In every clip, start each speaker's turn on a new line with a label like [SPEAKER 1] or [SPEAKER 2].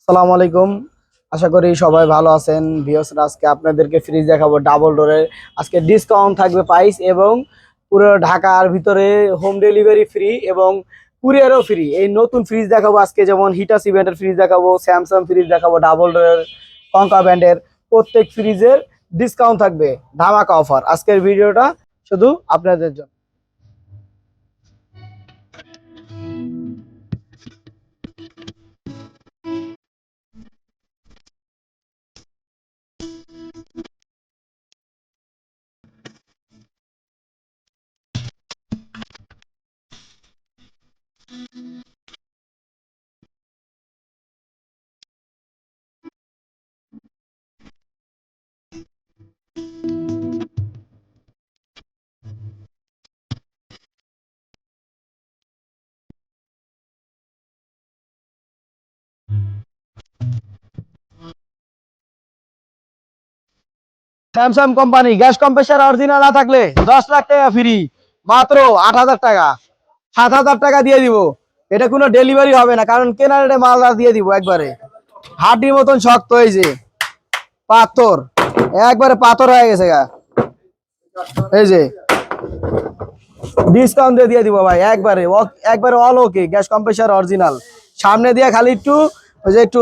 [SPEAKER 1] আসসালামু আলাইকুম। আশা করি সবাই ভালো আছেন। ভিউয়ার্সরা, আজকে আপনাদেরকে ফ্রিজ দেখাবো ডাবল ডোরের। আজকে ডিসকাউন্ট থাকবে প্রাইস, এবং পুরো ঢাকার ভিতরে হোম ডেলিভারি ফ্রি এবং কুরিয়ারও ফ্রি। এই নতুন ফ্রিজ দেখাবো আজকে, যেমন হিটাচি ব্র্যান্ডের ফ্রিজ দেখাবো, স্যামসাং ফ্রিজ দেখাবো, ডাবল ডোরের, কঙ্কা ব্র্যান্ডের। প্রত্যেক ফ্রিজের ডিসকাউন্ট থাকবে, ধামাকা অফার। আজকের ভিডিওটা শুধু আপনাদের জন্য। Samsung company gas compressor original না থাকলে 10 লাখ টাকা ফ্রি, মাত্র 8,000 টাকা, 7,000 টাকা দিয়ে দিব। এটা কোনো ডেলিভারি হবে না, কারণ কেনার এটা মালদা দিয়ে দিব একবারে। হাড্ডির মতন শক্ত, এই যে পাথর, একবারে পাথর হয়ে গেছে গা। এই যে ডিসকাউন্ট দিয়ে দিব ভাই, একবারে একবারে অল ওকে। গ্যাস কম্প্রেসার অরিজিনাল, সামনে দিয়ে খালি একটু ওই যে একটু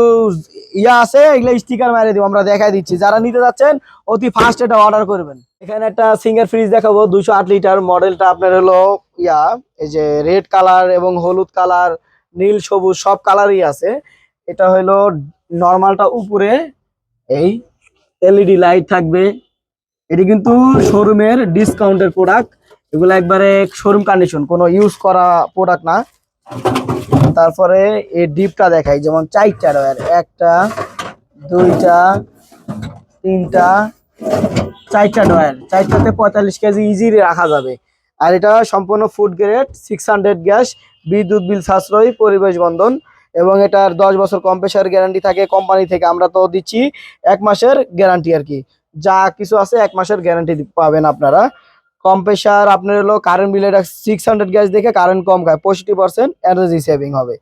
[SPEAKER 1] ইয়া আছে, এগুলো স্টিকার মারিয়ে দিব, আমরা দেখাই দিচ্ছি। যারা নিতে যাচ্ছেন অতি ফাস্ট এটা অর্ডার করবেন। এখানে একটা সিঙ্গার ফ্রিজ দেখাবো, 208 লিটার। মডেলটা আপনার হলো ইয়া, এই যে রেড কালার এবং হলুদ কালার, নীল সবুজ সব কালারই আছে। এটা হলো নর্মালটা উপরে এই এলইডি লাইট থাকবে। এটি কিন্তু শোরুমের ডিসকাউন্টের প্রোডাক্ট, এগুলো একবারে শোরুম কন্ডিশন, কোনো ইউজ করা প্রোডাক্ট না। তারপরে এই ডিপটা দেখাই, যেমন 4টা ডয়ার, 1টা 2টা 3টা 4টা ডয়ার, 4টাতে 45 কেজি ইজি রাখা যাবে। আর এটা সম্পূর্ণ ফুড গ্রেড, 600 গ্যাস, বিদ্যুৎ বিল সাশ্রয়ী, পরিবেশ বন্ধন, এবং এটার 10 বছর কম্প্রেসার গ্যারান্টি থাকে কোম্পানি থেকে। আমরা তো দিচ্ছি 1 মাসের গ্যারান্টি আর কি, যা কিছু আছে 1 মাসের গ্যারান্টি পাবেন আপনারা। কম্প্রেসার আপনার হলো কারেন্ট বিল, এটা 600 গ্যাস দেখে কারেন্ট কম খায়, 65% এনার্জি সেভিং হবে।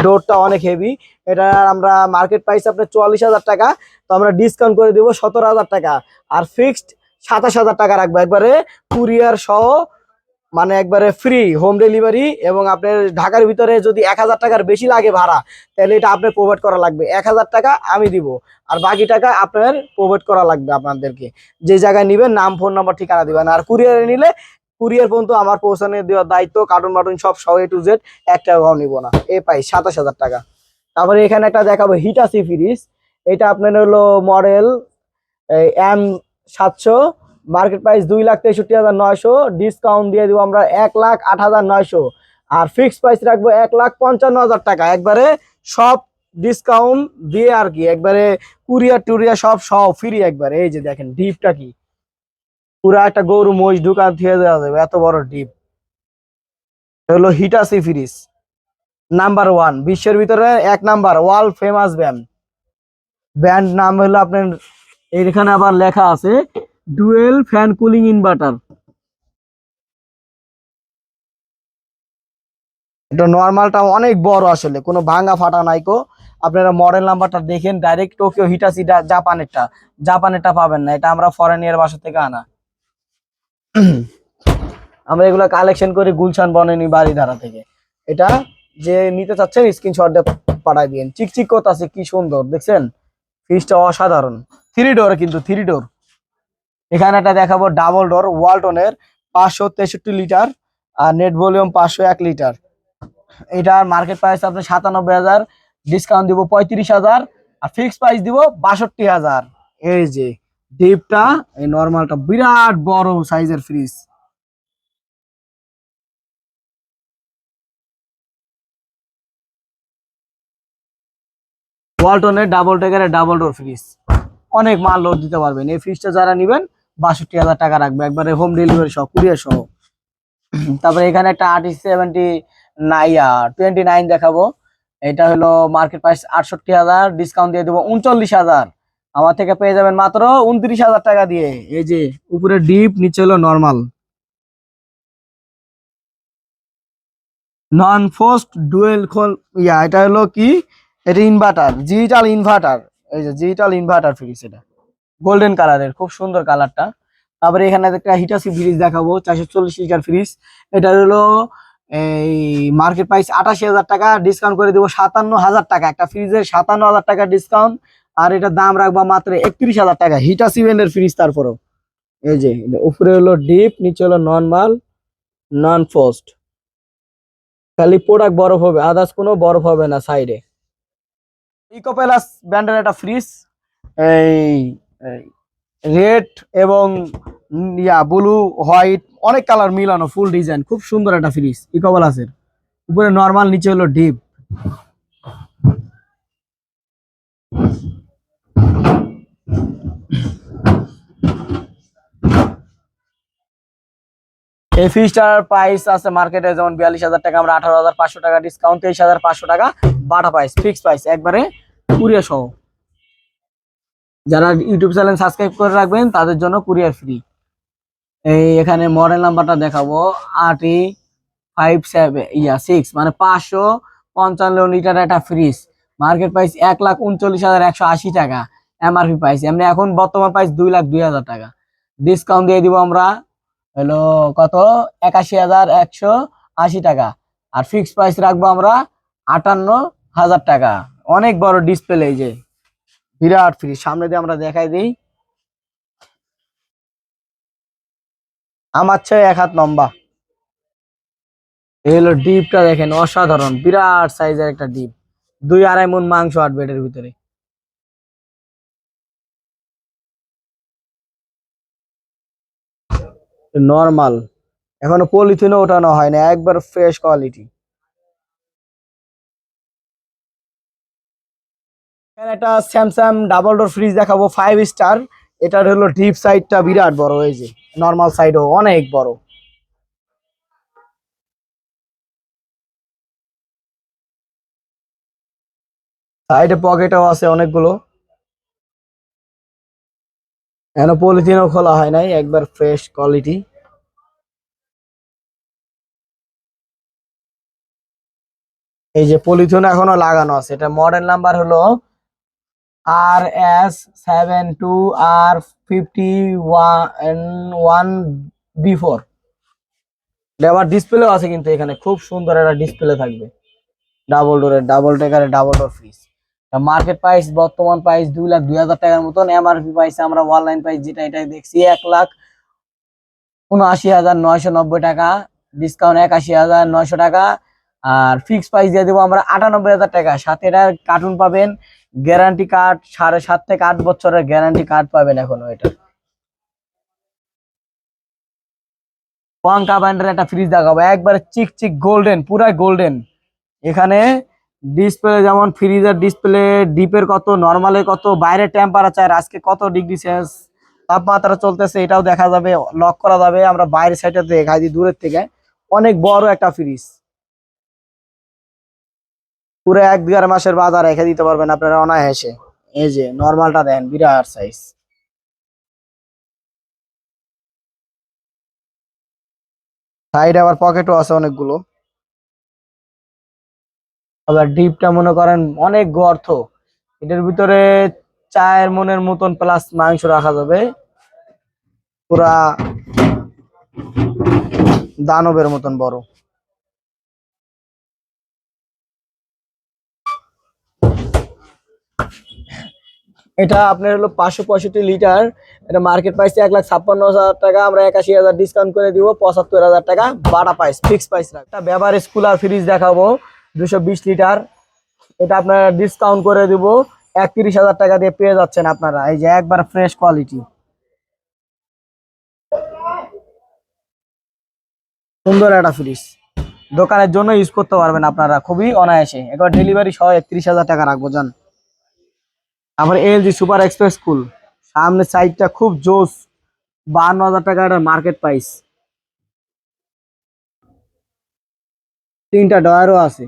[SPEAKER 1] ডোরটা অনেক হেভি। এটা আমরা মার্কেট প্রাইস আপনার 44,000 টাকা, তো আমরা ডিসকাউন্ট করে দিব 17,000 টাকা। আর ফিক্সড 27,000 টাকা রাখবো, একবারে কুরিয়ার সহ, মানে একবারে ফ্রি হোম ডেলিভারি। এবং আপনার ঢাকার ভিতরে যদি 1,000 টাকার বেশি লাগে ভাড়া, তাহলে এটা আপনার প্রোভাইড করা লাগবে। 1,000 টাকা আমি দিব, আর বাকি টাকা আপনার প্রোভাইড করা লাগবে আপনাদেরকে। যে জায়গায় নিবেন নাম, ফোন নাম্বার, ঠিকানা দিবেন। আর কুরিয়ারে নিলে কুরিয়ার পর্যন্ত আমার পৌঁছানো দেওয়ার দায়িত্ব, কার্টুন বাটুন সব সহ A to Z, 1 টাকাও নিব না। এই পাই 27,000 টাকা। তারপরে এখানে একটা দেখাবো হিটাচি ফ্রিজ। এটা আপনার হলো model M700, market price 2,63,900, discount দিয়ে দিব আমরা 1,08,900। আর ফিক্সড প্রাইস রাখবো 1,55,000 টাকা, একবারে সব ডিসকাউন্ট দিয়ে আর কি, একবারে কুরিয়ার টুরিয়ার সব সব ফ্রি একবারে। এই যে দেখেন ডিপটা কি, পুরা একটা গরু মহিষ ঢুকান থিয়ে দেওয়া যাবে, এত বড় ডিপ। হলো হিটাচি ফ্রিজ, নাম্বার 1 বিশ্বের ভিতরে 1 number, world famous brand. Brand নাম হলো আপনার, এখানে আবার লেখা আছে ডুয়েল ফ্যান কুলিং ইনভার্টার। এটা নরমালটা অনেক বড়, আসলে কোনো ভাঙা ফাটা নাইকো। আপনারা মডেল নাম্বারটা দেখেন, ডাইরেক্ট টোকিও হিটাচি, জাপানেরটা। জাপানেরটা পাবেন না, এটা আমরা ফরেনিয়ার বাসা থেকে আনা। আমরা এগুলো কালেকশন করে গুলশান বনানী বাড়িধারা থেকে। এটা যে নিতে চাচ্ছেন স্ক্রিনশট দিয়ে পাঠাই দিন। চিকচিক করতেছে, কি সুন্দর দেখছেন, ফ্রিজটা অসাধারণ। 3 ডোর, কিন্তু 3 ডোর। এখানে একটা দেখাবো ডাবল ডোর ওয়ালটনের, 563 লিটার, আর নেট ভলিউম 501 লিটার। এটার মার্কেট প্রাইস আপনার 97,000, ডিসকাউন্ট দিব 35,000, আর ফিক্সড প্রাইস দিব 62,000। এই যে ডিপটা, এই নরমালটা বিরাট বড় সাইজের ফ্রিজ। ওয়ালটনের ডাবল টেকারের ডাবল ডোর ফ্রিজ, অনেক মাল লোড দিতে পারবেন। এই ফ্রিজটা যারা নিবেন 62,000 টাকা রাখবে, একবারে হোম ডেলিভারি সহ, কুরিয়ার সহ। তারপরে এখানে একটা R70 29 দেখাবো। এটা হলো মার্কেট প্রাইস 68,000, ডিসকাউন্ট দিয়ে দেবো 39,000। আমার থেকে পেয়ে যাবেন মাত্র 29,000 টাকা দিয়ে। এই যে উপরে ডিপ, নিচে হলো নর্মাল। নন ফোস্ট ডুয়েল খোল, এটা হলো কি এটা ইনভার্টার, ডিজিটাল ইনভার্টার। এই যে ডিজিটাল ইনভার্টার ফ্রিজ, এটা গোল্ডেন কালারের, খুব সুন্দর কালারটা। তারপরে এখানে একটা হিটাসি ফ্রিজ দেখাবো, 440 লিটার ফ্রিজ। এটা হলো এই মার্কেট প্রাইস 88,000 টাকা, ডিসকাউন্ট করে দেবো 57,000 টাকা। একটা ফ্রিজের 57,000 টাকা ডিসকাউন্ট, আর এটার দাম রাখবো মাত্র 31,000 টাকা। হিটাসি ব্র্যান্ডের ফ্রিজ। তারপরেও এই যে উপরে হলো ডিপ, নিচে হলো নরমাল, নন ফ্রস্ট। খালি প্রোডাক্ট বরফ হবে, আদার্স কোনো বরফ হবে না সাইডে। ইকোপ্লাস ব্র্যান্ডের একটা ফ্রিজ, এই রেড এবং ব্লু, হোয়াইট, অনেক কালার মিলানো, ফুল ডিজাইন, খুব সুন্দর একটা ফ্রিজ ইকোপ্লাসের। উপরে নরমাল, নিচে হলো ডিপ। এই ফ্রিজটার প্রাইস আছে মার্কেটে যেমন 42,000 টাকা, আমরা 18,500 টাকা ডিসকাউন্ট, 23,500 টাকা বাটা প্রাইস, ফিক্স প্রাইস একবারে, কুরিয়ার সহ। যারা ইউটিউব চ্যানেল সাবস্ক্রাইব করে রাখবেন তাদের জন্য কুরিয়ার ফ্রি। এই এখানে মডেল নাম্বারটা দেখাবো, 8E57 মানে 555 লিটার একটা ফ্রিজ। মার্কেট প্রাইস 1,39,180 টাকা, এমআরপি প্রাইস। এমনি এখন বর্তমান প্রাইস 2,02,000 টাকা। ডিসকাউন্ট দিয়ে দিব আমরা হলো কত, 81,180 টাকা। আর ফিক্স প্রাইস রাখবো আমরা 58,000 টাকা। অনেক বড় ডিসপ্লে, এই যে বিরাট ফ্রিজ। সামনে দিয়ে আমরা দেখাই দিই, আমার চেয়ে 1 হাত লম্বা। এই হলো ডিপটা, দেখেন অসাধারণ, বিরাট সাইজের একটা ডিপ, 2-2.5 মণ মাংস আটবে এটার ভিতরে। নরমাল, এখনো পলিথিনও ওঠানো হয় না, একবার ফ্রেশ কোয়ালিটি। এখানে একটা স্যামসাং ডাবল ডোর ফ্রিজ দেখাবো, 5 স্টার। এটার হলো ডিপ সাইডটা বিরাট বড়, এই যে নরমাল সাইডও অনেক বড়। সাইডে পকেটও আছে অনেকগুলো, এখনো পলিথিনও খোলা হয় নাই, একবার ফ্রেশ কোয়ালিটি। এই যে পলিথিন এখনো লাগানো আছে। এটা মডেল নাম্বার হলো RS72R51B4। এটা আবার ডিসপ্লেও আছে কিন্তু, এখানে খুব সুন্দর একটা ডিসপ্লে থাকবে। ডাবল ডোরের, ডাবল টেকারের, double door fridge. Market price বর্তমান প্রাইস 2,02,000 টাকার মতন। এমআরপি প্রাইস আমরা অনলাইন প্রাইস যেটা এটাই দেখছি 1,79,990 টাকা, ডিসকাউন্ট 81,900 টাকা। আর ফিক্স প্রাইস দিয়ে দেবো আমরা 98,000 টাকা। সাথে এটা কার্টুন পাবেন, গ্যারান্টি কার্ড, 7.5 থেকে 8 বছরের গ্যারান্টি কার্ড পাবেন এখনো। এটা ওয়াংকা ব্র্যান্ডের একটা ফ্রিজ দেখাবো, একবারে চিক চিক গোল্ডেন, পুরাই গোল্ডেন। এখানে ডিসপ্লে যেমন ফ্রিজের ডিসপ্লে, ডিপের কত, নরমালের কত, বাইরে টেম্পারেচার আজকে কত ডিগ্রি সেলসিয়াস তাপমাত্রা চলতেছে এটাও দেখা যাবে, লক করা যাবে। আমরা বাইরের সাইডে দেখাই দিই দূরের থেকে, অনেক বড় একটা ফ্রিজ, পুরো 1-1.5 মাসের বাজার রেখে দিতে পারবেন আপনারা অনায়াসে। এই যে নরমালটা দেন, বিরাট সাইজ। সাইডে আবার পকেটও আছে অনেকগুলো। আবার ডিপটা মনে করেন অনেক গর্ত, এটার ভিতরে 4 মণের মতন প্লাস মাংস রাখা যাবে, পুরা দানবের মতন বড়। এটা আপনার হলো 565 লিটার। এটা মার্কেট প্রাইস 1,56,000 টাকা, আমরা 81,000 ডিসকাউন্ট করে দিব, 75,000 টাকা বাটা প্রাইস, ফিক্স প্রাইস রাখ। একটা বেভারেজ কুলার ফ্রিজ দেখাবো, 220 লিটার। এটা আপনার ডিসকাউন্ট করে দিব, 31,000 টাকা দিয়ে পেয়ে যাচ্ছেন আপনারা। এই যে একবার ফ্রেশ কোয়ালিটি, সুন্দর একটা ফ্রিজ, দোকানের জন্য ইউজ করতে পারবেন আপনারা খুবই অনায়াসে। একবার ডেলিভারি সহ 31,000 টাকা রাখবো জান। তারপরে এলজি সুপার এক্সপ্রেস কুল, সামনের সাইডটা খুব জোস, 52,000 টাকা এটা মার্কেট প্রাইস। 3টা ডয়ারও আছে।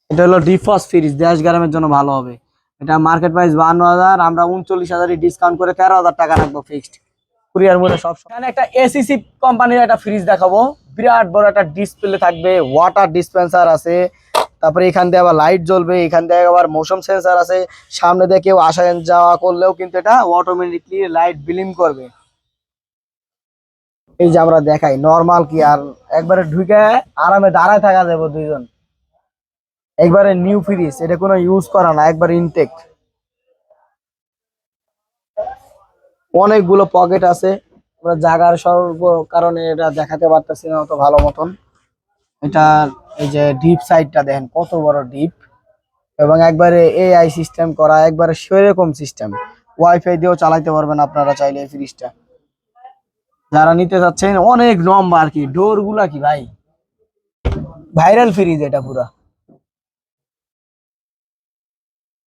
[SPEAKER 1] এটা হলো ডিফ্রস্ট ফ্রিজ, দেশ গরমের জন্য ভালো হবে। এটা মার্কেট প্রাইস 52,000, আমরা 39,000 ডিসকাউন্ট করে 13,000 টাকা রাখবো ফিক্সড, কুরিয়ার মধ্যে সব। এখানে একটা এসিসি কোম্পানির একটা ফ্রিজ দেখাবো, বিরাট বড় একটা ডিসপ্লে থাকবে, ওয়াটার ডিসপেন্সার আছে, তারপরে এখান দিয়ে আবার লাইট জ্বলবে, এখান দিয়ে আবার মোশন সেন্সার আছে, সামনে দিয়ে কেউ আসা যাওয়া করলেও কিন্তু এটা অটোমেটিকলি লাইট ব্লিম করবে। এই যে আমরা দেখাই নরমাল কি আর একবারে ঢুকে আরামে দাঁড়ায় থাকা যাবে দুইজন। একবারে নিউ ফ্রিজ, এটা কোনো ইউজ করা না, একবার ইনটেক। অনেকগুলো পকেট আছে, আমরা জায়গার স্বল্প কারণে এটা দেখাতে পারতেছি না অত ভালো মতন। এটা এই যে ডিপ সাইডটা দেখেন কত বড় ডিপ, এবং একবারে এআই সিস্টেম করা, একবারে সেরকম সিস্টেম। ওয়াইফাই দিয়েও চালাতে পারবেন আপনারা চাইলে এই ফ্রিজটা। যারা নিতে চাচ্ছেন অনেক লম্বা আর কি, ডোর গুলা কি ভাই, ভাইরাল ফ্রিজ এটা পুরা।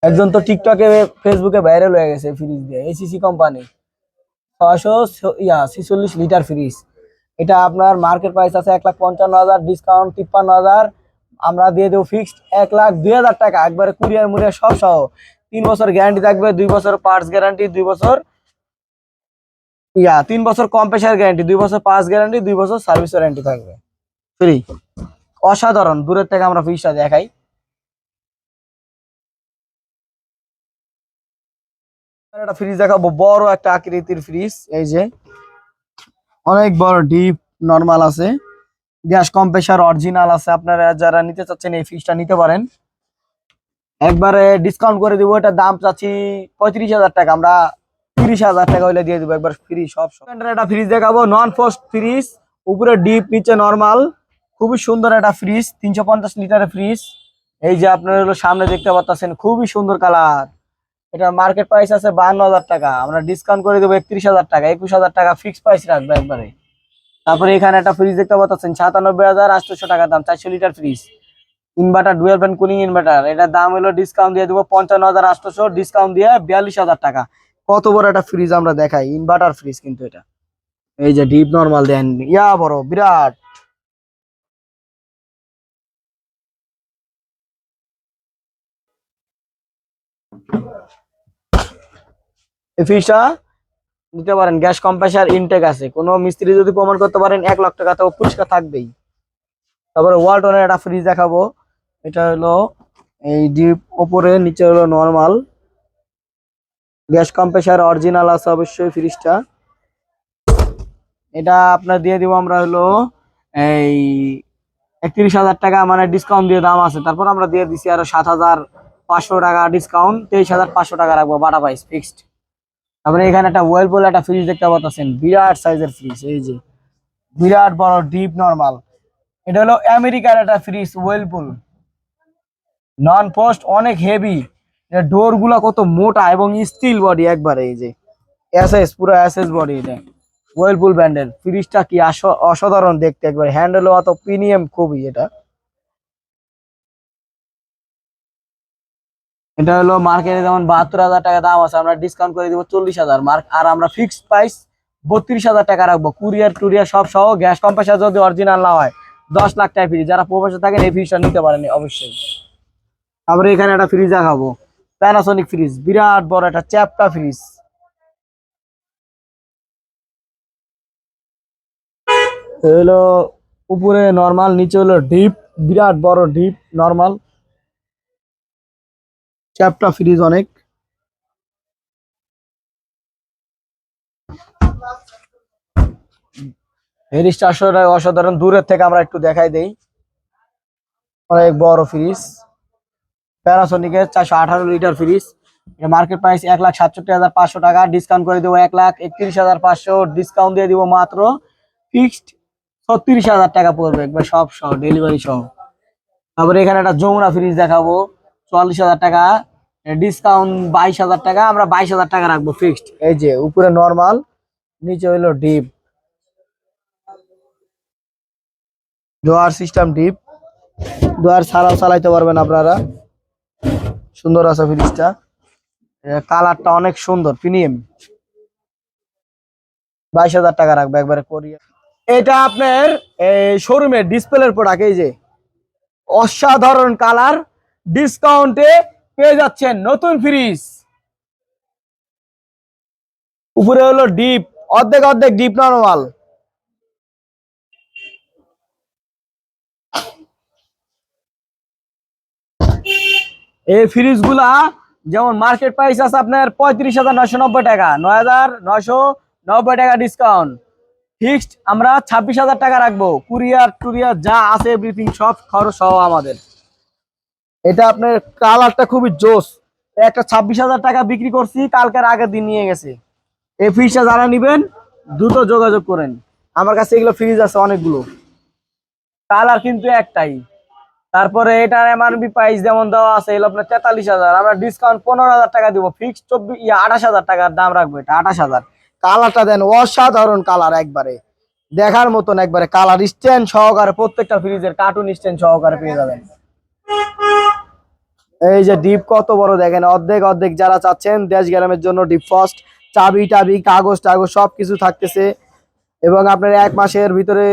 [SPEAKER 1] একজন তো টিকটকে ফেসবুকে ভাইরাল হয়ে গেছে ফ্রিজ দিয়ে, এসিসি কোম্পানি 646 লিটার ফ্রিজ। এটা আপনার মার্কেট প্রাইস আছে 1,55,000, ডিসকাউন্ট 53,000, আমরা দিয়ে দেবো ফিক্সড 1,02,000 টাকা, একবারে কুরিয়ার মুরিয়ার সব সহ। 3 বছর গ্যারান্টি থাকবে, 2 বছর পার্টস গ্যারান্টি, 2 বছর 3 বছর কম্প্রেসার গ্যারান্টি, 2 বছর পার্টস গ্যারান্টি, 2 বছর সার্ভিস ওয়ারেন্টি থাকবে ফ্রি। অসাধারণ, দূরের থেকে আমরা ফ্রিজটা দেখাই। একটা ফ্রিজ দেখাবো, বড় একটা আকৃতির ফ্রিজ, এই যে অনেক বড় ডিপ, নরমাল আছে, গ্যাস কম্প্রেসার অরিজিনাল আছে। আপনারা যারা নিতে চাচ্ছেন এই ফ্রিজটা নিতে পারেন, একবারে ডিসকাউন্ট করে দিব। এটার দাম চাচ্ছি 35,000 টাকা, আমরা 30,000 টাকা হইলে দিয়ে দিব একবার ফ্রি সব সব। একটা ফ্রিজ দেখাবো, নন ফ্রস্ট ফ্রিজ, উপরে ডিপ নিচে নরমাল, খুবই সুন্দর একটা ফ্রিজ, 350 লিটারের ফ্রিজ। এই যে আপনার হলো সামনে দেখতে পাচ্ছেন, খুবই সুন্দর কালার। এটা মার্কেট প্রাইস আছে 52,000 টাকা, আমরা ডিসকাউন্ট করে দেবো 31,000 টাকা, 21,000 টাকা ফিক্সড প্রাইস রাখবো একবারে। তারপরে এখানে একটা ফ্রিজ দেখতে পাচ্ছেন 97,800 টাকা দাম, 400 litre fridge, inverter, dual fan cooling inverter. এটার দাম হলো ডিসকাউন্ট দিয়ে দেবো 55,800, ডিসকাউন্ট দিয়ে 42,000 টাকা। কত বড় একটা ফ্রিজ আমরা দেখাই, ইনভার্টার ফ্রিজ কিন্তু এটা। এই যে ডিপ নরমাল দেন, বড় বিরাট। এই ফ্রিজটা নিতে পারেন, গ্যাস কম্প্রেসার ইনটেক আছে, কোনো মিস্ত্রি যদি প্রমাণ করতে পারেন 1,00,000 টাকা তো পুরস্কার থাকবেই। তারপরে ওয়ালটনের একটা ফ্রিজ দেখাবো, এটা হলো এই ডিপ ওপরে, নিচে হলো নরমাল, গ্যাস কম্প্রেসার অরিজিনাল আছে অবশ্যই ফ্রিজটা। এটা আপনার দিয়ে দিব আমরা হলো এই 31,000 টাকা, মানে ডিসকাউন্ট দিয়ে দাম আছে। তারপর আমরা দিয়ে দিচ্ছি আরো 7,500 টাকা ডিসকাউন্ট, 23,500 টাকা রাখবো বাটা প্রাইস ফিক্সড। তারপরে এখানে একটা ওয়েলপুল একটা ফ্রিজ দেখতে পাচ্ছেন, বিরাট সাইজের ফ্রিজ, এই যে বিরাট বড় ডিপ নরমাল। এটা হলো আমেরিকার একটা ফ্রিজ ওয়েলপুল, নন পোস্ট, অনেক হেভি। ডোর গুলা কত মোটা এবং স্টিল বডি একবারে, এই যে এসএস, পুরো এসএস বডি। এটা ওয়েলপুল ব্র্যান্ডের ফ্রিজটা কি অসাধারণ দেখতে, একবার হ্যান্ডেলও অত প্রিমিয়াম খুবই। এটা এটা হলো মার্কেটে যেমন 72,000 টাকা দাম আছে, আমরা ডিসকাউন্ট করে দিব 40,000 মার্ক, আর আমরা ফিক্সড প্রাইস 32,000 টাকা রাখবো, কুরিয়ার টুরিয়ার সব সহ। গ্যাস কম্প্রেসার যদি অরিজিনাল না হয় 10,00,000 টাকা ফ্রিজ, যারা প্রবাসে থাকেন এই ফ্রিজটা নিতে পারেন অবশ্যই। তারপরে এখানে একটা ফ্রিজ দেখাবো, প্যানাসোনিক ফ্রিজ, বিরাট বড় একটা চ্যাপটা ফ্রিজ। হলো উপরে নরমাল, নিচে হলো ডিপ, বিরাট বড় ডিপ নরমাল, চ্যাপটা ফ্রিজ অনেক। ফ্রিজটা আসলে অসাধারণ, দূরের থেকে আমরা একটু দেখাই দেই। অনেক বড় ফ্রিজ, প্যানাসোনিকের 418 লিটার ফ্রিজ। এটা মার্কেট প্রাইস 1,67,500 টাকা, ডিসকাউন্ট করে দেবো 1,31,500, ডিসকাউন্ট দিয়ে দিব মাত্র ফিক্সড 36,000 টাকা পড়বে একবার সব সহ, ডেলিভারি সহ। তারপরে এখানে একটা যমুনা ফ্রিজ দেখাবো, 44,000 টাকা, ডিসকাউন্ট 22,000 টাকা, আমরা 22,000 টাকা রাখবো ফিক্সড। এই যে উপরে নরমাল, নিচে হইলো ডিপ, ডোয়ার সিস্টেম ডিপ, ডোয়ার ছাড়াও চালাইতে পারবেন আপনারা। সুন্দর আছে ফ্রিজটা, কালারটা অনেক সুন্দর প্রিমিয়াম। 22,000 টাকা রাখবে একবারে কোরিয়া। এটা আপনার এই শোরুমের ডিসপ্লের প্রোডাক্ট, এই যে অসাধারণ কালার, ডিসকাউন্টে পেয়ে যাচ্ছেন নতুন ফ্রিজ। উপরে হলো ডিপ, অর্ধেক অর্ধেক ডিপ নরমাল। এই ফ্রিজ গুলা যেমন মার্কেট প্রাইস আছে আপনার 35,990 টাকা, 9,990 টাকা ডিসকাউন্ট। ফিক্সড আমরা 26,000 টাকা রাখবো, কুরিয়ার টুরিয়ার যা আছে এভরিথিং সব খরচ সহ আমাদের। এটা আপনার কালারটা খুবই জোস, একটা 26,000 টাকা বিক্রি করছি, কালকের আগের দিন নিয়ে গেছে। এই ফ্রিজটা যারা নিবেন দ্রুত যোগাযোগ করেন, আমার কাছে এগুলো ফ্রিজ আছে অনেকগুলো, কালার কিন্তু একটাই। তারপরে এটার এমআরপি প্রাইস যেমন দেওয়া আছে এলো আপনার 43,000, আমরা ডিসকাউন্ট 15,000 টাকা দিব, ফিক্স 28,000 টাকার দাম রাখবো, এটা 28,000। কালারটা দেন অসাধারণ কালার, একবারে দেখার মতন, একবারে কালার স্ট্যান্ড সহকারে, প্রত্যেকটা ফ্রিজের কার্টুন স্ট্যান্ড সহকারে পেয়ে যাবেন। এই যে ডিপ কত বড় দেখেন, অর্ধেক অর্ধেক যারা চাচ্ছেন দেশ গ্রামের জন্য ডিপ ফার্স্ট, চাবি টাবি কাগজ টাগজ সবকিছু থাকতেছে। এবং আপনার 1 মাসের ভিতরে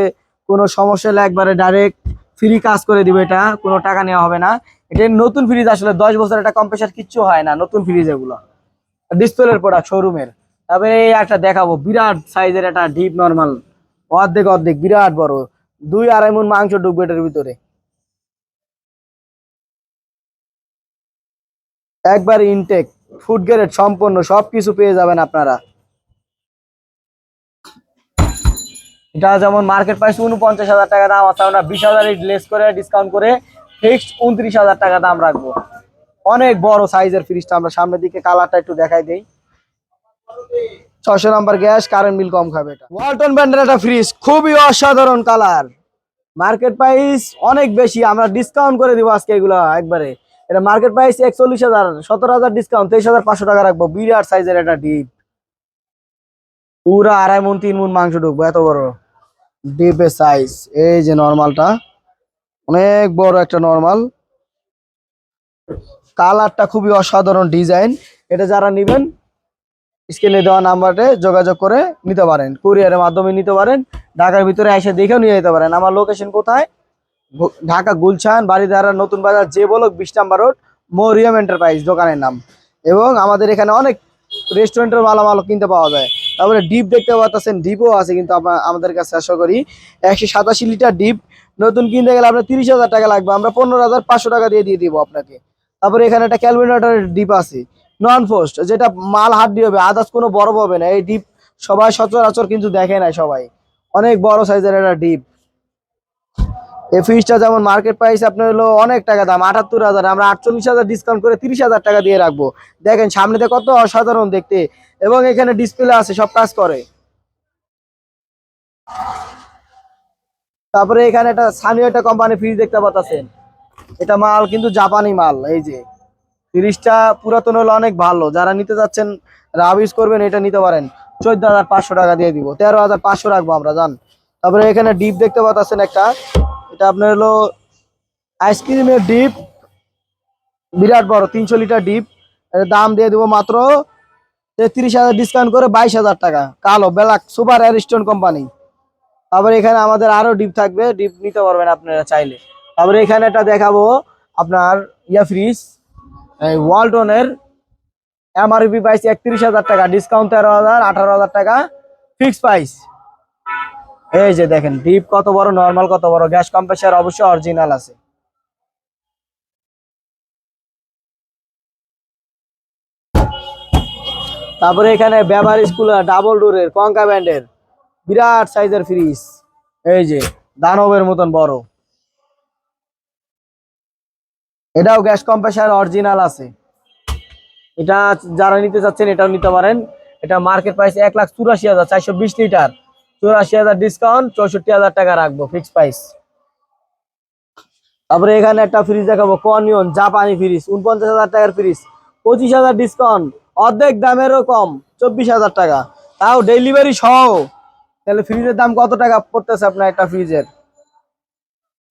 [SPEAKER 1] কোনো সমস্যা হলে একবারে ডাইরেক্ট ফ্রি কাজ করে দিবে, এটা কোনো টাকা নেওয়া হবে না। এটা নতুন ফ্রিজ, আসলে 10 বছর একটা কম্প্রেসার কিচ্ছু হয় না নতুন ফ্রিজ, এগুলো ডিসপ্লের প্রোডাক্ট শোরুমের। তবে এই একটা দেখাবো, বিরাট সাইজের একটা ডিপ নরমাল, অর্ধেক অর্ধেক বিরাট বড়, 2-2.5 মণ মাংস ঢুকবে এটার ভিতরে, একবার ইনটেক ফুড গ্রেড সম্পন্ন সবকিছু পেয়ে যাবেন আপনারা। এটা যেমন মার্কেট প্রাইস 49,000 টাকা দাম আছে, আমরা 20,000 লেস করে ডিসকাউন্ট করে ফিক্সড 29,000 টাকা দাম রাখবো। অনেক বড় সাইজের ফ্রিজটা, আমরা সামনের দিকে কালারটা একটু দেখাই দেই। 600 নাম্বার গ্যাস, কারেন্ট বিল কম খাবে। এটা ওয়ালটন ব্র্যান্ডের একটা ফ্রিজ, খুবই অসাধারণ কালার, মার্কেট প্রাইস অনেক বেশি, আমরা ডিসকাউন্ট করে দিব আজকে এগুলো একবারে। এটা মার্কেট প্রাইস 41,000, 17,000 ডিসকাউন্ট 23,500 টাকা রাখবো। বিরাট সাইজের একটা ডিপ, পুরা 2.5 মণ 3 মণ মাংস ঢুকবো, এত বড় ডিপের সাইজ। এই যে নরমালটা অনেক বড় একটা নরমাল, কালারটা খুবই অসাধারণ ডিজাইন। এটা যারা নিবেন স্ক্রিনে দেওয়া নাম্বারে যোগাযোগ করে নিতে পারেন, কুরিয়ারের মাধ্যমে নিতে পারেন, ঢাকার ভিতরে এসে দেখেও নিয়ে যেতে পারেন। আমার লোকেশন কোথায়, ঢাকা গুলশান বাড়িধারা নতুন বাজার, যে বলক 20 নাম্বার রোড, মরিয়ম এন্টারপ্রাইজ দোকানের নাম। এবং আমাদের এখানে অনেক রেস্টুরেন্টের মালামাল কিনতে পাওয়া যায়। তারপরে ডিপ দেখতে পাচ্ছেন, ডিপও আছে কিন্তু আমাদের কাছে, আশা করি 187 লিটার ডিপ নতুন কিনতে গেলে আপনার 30,000 টাকা লাগবে, আমরা 15,500 টাকা দিয়ে দিব আপনাকে। তারপরে এখানে একটা ক্যালকুলেটরের ডিপ আছে নন ফোস্ট, যেটা মাল হাত দিয়ে হবে, আদার্স কোনো বরফ হবে না। এই ডিপ সবাই সচরাচর কিন্তু দেখে না সবাই, অনেক বড় সাইজের একটা ডিপ। এই ফ্রিজটা যেমন মার্কেট প্রাইস আপনার হলো অনেক টাকা দাম 78,000, আমরা 48,000 ডিসকাউন্ট করে 30,000 টাকা দিয়ে রাখবো। দেখেন সামনেতে কত অসাধারণ দেখতে, এবং এখানে ডিসপ্লে আছে, সব কাজ করে। তারপরে এখানে একটা স্থানীয় একটা কোম্পানি ফ্রিজ দেখতে পাচ্ছেন, এটা মাল কিন্তু জাপানি মাল। এই যে ফ্রিজটা পুরাতন হলো অনেক ভালো, যারা নিতে যাচ্ছেন রাব ইউজ করবেন এটা নিতে পারেন। 14,500 টাকা দিয়ে দিব, 13,500 রাখবো আমরা, জান। তারপরে এখানে ডিপ দেখতে পাচ্ছেন একটা, এটা আপনার হলো আইসক্রিমের ডিপ, বিরাট বড় 300 লিটার ডিপ, এর দাম দিয়ে দিব মাত্র 33,000 ডিসকাউন্ট করে 22,000 টাকা, কালো ব্ল্যাক সুপার অ্যারিস্টন কোম্পানি। তারপরে এখানে আমাদের আরো ডিপ থাকবে, ডিপ নিতে পারবেন আপনারা চাইলে। তারপরে এখানে একটা দেখাবো আপনার ফ্রিজ, ওয়ালটনের এমআরপি প্রাইস 31,000 টাকা, ডিসকাউন্ট 13,000, 18,000 টাকা ফিক্স প্রাইস। এই যে দেখেন ডিপ কত বড়, নরমাল কত বড়, গ্যাস কম্প্রেসার অবশ্যই অরিজিনাল আছে। তারপরে এখানে বেভারেজ কুলার ডাবল ডোরের কঙ্কা ব্র্যান্ডের বিরাট সাইজের ফ্রিজ, এই যে দানবের মতন বড়, এটাও গ্যাস কম্প্রেসার অরিজিনাল আছে। এটা যারা নিতে চাচ্ছেন এটাও নিতে পারেন। এটা মার্কেট প্রাইস 1,84,000, 420 লিটার, 84,000 ডিসকাউন্ট 64,000 টাকা রাখবো ফিক্স প্রাইস। তারপরে এখানে একটা ফ্রিজ দেখাবো, কনিয়ন জাপানি ফ্রিজ, 49,000 টাকার ফ্রিজ, 25,000 ডিসকাউন্ট, অর্ধেক দামেরও কম, 24,000 টাকা, তাও ডেলিভারি সহ। তাহলে ফ্রিজের দাম কত টাকা পড়তেছে আপনার একটা ফ্রিজের?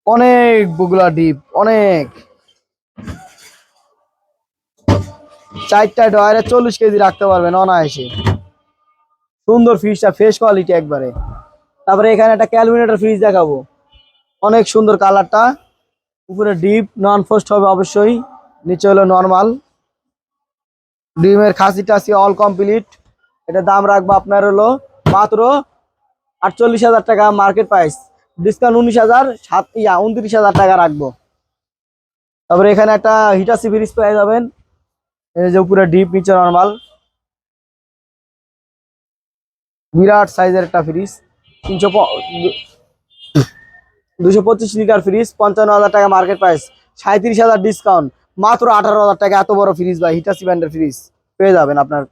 [SPEAKER 1] অনেক বুগলা ডিপ, অনেক, 4টা ডয়ারে 40 কেজি রাখতে পারবেন অনায়াসে। সুন্দর ফ্রিজটা, ফ্রেশ কোয়ালিটি একবারে। তারপরে এখানে একটা ক্যালকুলেটর ফ্রিজ দেখাবো, অনেক সুন্দর কালারটা, উপরে ডিপ নন ফোস্ট হবে অবশ্যই, নিচে হলো নর্মাল, ডিমের খাসি টাসি অল কমপ্লিট। এটা দাম রাখবো আপনার হলো মাত্র 48,000 টাকা, মার্কেট প্রাইস ডিসকাউন্ট 19,000, 29,000 টাকা রাখবো। তারপরে এখানে একটা হিটাসি ফ্রিজ পেয়ে যাবেন, এই যে উপরে ডিপ নিচে নরমাল, বিরাট সাইজের একটা ফ্রিজ। 225 লিটার ফ্রিজ, 55,000 টাকা মার্কেট প্রাইস, 37,000 ডিসকাউন্ট, মাত্র 18,000 টাকা। এত বড় ফ্রিজ ভাই, হিটাসি ব্র্যান্ডের ফ্রিজ পেয়ে যাবেন আপনার